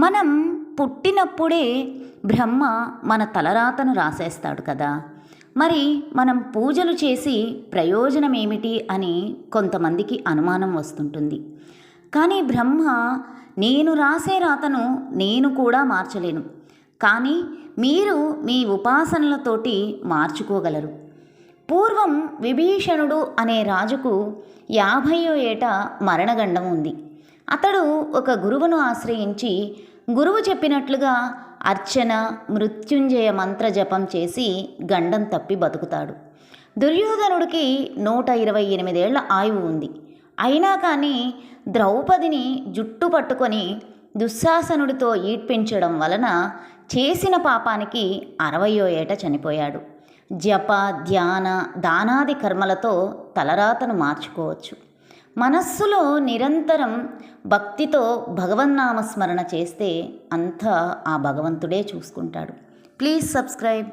మనం పుట్టినప్పుడే బ్రహ్మ మన తలరాతను రాసేస్తాడు కదా. మరి మనం పూజలు చేసి ప్రయోజనం ఏమిటి అని కొంతమందికి అనుమానం వస్తుంటుంది. కానీ బ్రహ్మ, నేను రాసే రాతను నేను కూడా మార్చలేను, కానీ మీరు మీ ఉపాసనలతోటి మార్చుకోగలరు. పూర్వం విభీషణుడు అనే రాజుకు 50వ ఏట మరణగండం ఉంది. అతడు ఒక గురువును ఆశ్రయించి గురువు చెప్పినట్లుగా అర్చన, మృత్యుంజయ మంత్ర జపం చేసి గండం తప్పి బతుకుతాడు. దుర్యోధనుడికి 128 ఏళ్ల ఆయువు ఉంది. అయినా కానీ ద్రౌపదిని జుట్టు పట్టుకొని దుశ్శాసనుడితో ఈడ్పించడం వలన చేసిన పాపానికి 60వ ఏట చనిపోయాడు. జప, ధ్యాన, దానాది కర్మలతో తలరాతను మార్చుకోవచ్చు. మనస్సులో నిరంతరం భక్తితో భగవన్నామస్మరణ చేస్తే అంతా ఆ భగవంతుడే చూసుకుంటాడు. Please subscribe.